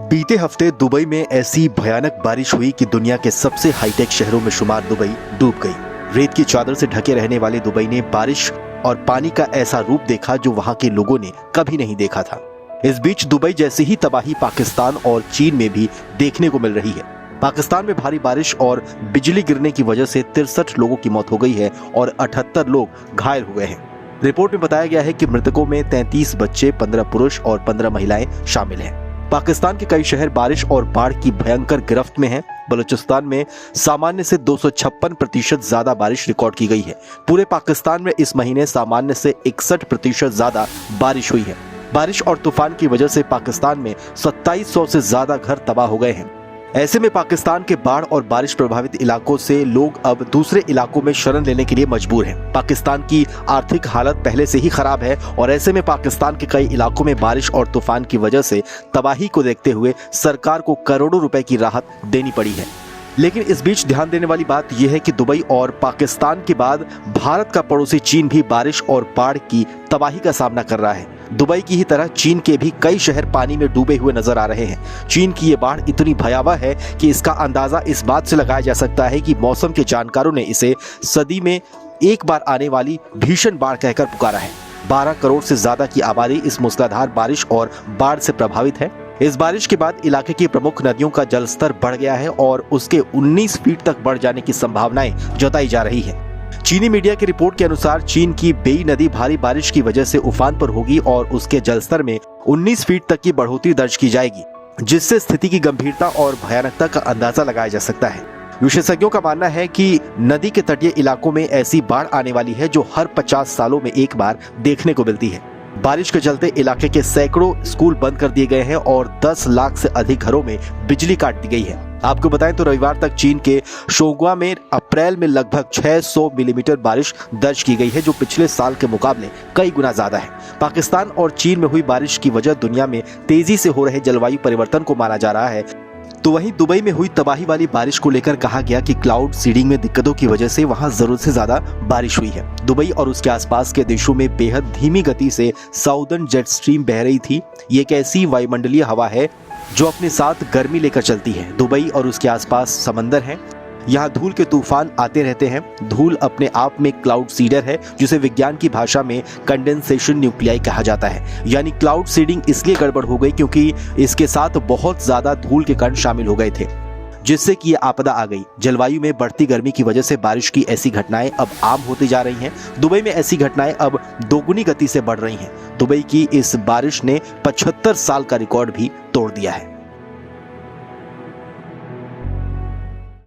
बीते हफ्ते दुबई में ऐसी भयानक बारिश हुई कि दुनिया के सबसे हाईटेक शहरों में शुमार दुबई डूब गई। रेत की चादर से ढके रहने वाले दुबई ने बारिश और पानी का ऐसा रूप देखा जो वहां के लोगों ने कभी नहीं देखा था। इस बीच दुबई जैसी ही तबाही पाकिस्तान और चीन में भी देखने को मिल रही है। पाकिस्तान में भारी बारिश और बिजली गिरने की वजह से 63 लोगों की मौत हो गई है और 78 लोग घायल हुए हैं। रिपोर्ट में बताया गया है कि मृतकों में 33 बच्चे, 15 पुरुष और 15 महिलाएं शामिल हैं। पाकिस्तान के कई शहर बारिश और बाढ़ की भयंकर गिरफ्त में हैं। बलूचिस्तान में सामान्य से 256% ज्यादा बारिश रिकॉर्ड की गई है। पूरे पाकिस्तान में इस महीने सामान्य से 61% ज्यादा बारिश हुई है। बारिश और तूफान की वजह से पाकिस्तान में 2700 से ज्यादा घर तबाह हो गए हैं। ऐसे में पाकिस्तान के बाढ़ और बारिश प्रभावित इलाकों से लोग अब दूसरे इलाकों में शरण लेने के लिए मजबूर हैं। पाकिस्तान की आर्थिक हालत पहले से ही खराब है और ऐसे में पाकिस्तान के कई इलाकों में बारिश और तूफान की वजह से तबाही को देखते हुए सरकार को करोड़ों रुपए की राहत देनी पड़ी है। लेकिन इस बीच ध्यान देने वाली बात यह है कि दुबई और पाकिस्तान के बाद भारत का पड़ोसी चीन भी बारिश और बाढ़ की तबाही का सामना कर रहा है। दुबई की ही तरह चीन के भी कई शहर पानी में डूबे हुए नजर आ रहे हैं। चीन की ये बाढ़ इतनी भयावह है कि इसका अंदाजा इस बात से लगाया जा सकता है कि मौसम के जानकारों ने इसे सदी में एक बार आने वाली भीषण बाढ़ कहकर पुकारा है। 12 करोड़ से ज्यादा की आबादी इस मूसलाधार बारिश और बाढ़ से प्रभावित है। इस बारिश के बाद इलाके की प्रमुख नदियों का जलस्तर बढ़ गया है और उसके 19 फीट तक बढ़ जाने की संभावनाएं जताई जा रही है। चीनी मीडिया की रिपोर्ट के अनुसार चीन की बेई नदी भारी बारिश की वजह से उफान पर होगी और उसके जलस्तर में 19 फीट तक की बढ़ोतरी दर्ज की जाएगी, जिससे स्थिति की गंभीरता और भयानकता का अंदाजा लगाया जा सकता है। विशेषज्ञों का मानना है कि नदी के तटीय इलाकों में ऐसी बाढ़ आने वाली है जो हर 50 सालों में एक बार देखने को मिलती है। बारिश के चलते इलाके के सैकड़ों स्कूल बंद कर दिए गए हैं और 10 लाख से अधिक घरों में बिजली काट दी गई है। आपको बताएं तो रविवार तक चीन के शोंगुआ में अप्रैल में लगभग 600 मिलीमीटर बारिश दर्ज की गई है, जो पिछले साल के मुकाबले कई गुना ज्यादा है। पाकिस्तान और चीन में हुई बारिश की वजह दुनिया में तेजी से हो रहे जलवायु परिवर्तन को माना जा रहा है। तो वहीं दुबई में हुई तबाही वाली बारिश को लेकर कहा गया कि क्लाउड सीडिंग में दिक्कतों की वजह से वहां जरूरत से ज्यादा बारिश हुई है। दुबई और उसके आसपास के देशों में बेहद धीमी गति से साउदर्न जेट स्ट्रीम बह रही थी। ये एक ऐसी वायुमंडलीय हवा है जो अपने साथ गर्मी लेकर चलती है। दुबई और उसके आसपास समंदर है, यहाँ धूल के तूफान आते रहते हैं। धूल अपने आप में क्लाउड सीडर है, जिसे विज्ञान की भाषा में कंडेंसेशन न्यूक्लियाई कहा जाता है। यानी क्लाउड सीडिंग इसलिए गड़बड़ हो गई क्योंकि इसके साथ बहुत ज्यादा धूल के कण शामिल हो गए थे, जिससे कि ये आपदा आ गई। जलवायु में बढ़ती गर्मी की वजह से बारिश की ऐसी घटनाएं अब आम होती जा रही हैं। दुबई में ऐसी घटनाएं अब दोगुनी गति से बढ़ रही हैं। दुबई की इस बारिश ने 75 साल का रिकॉर्ड भी तोड़ दिया है।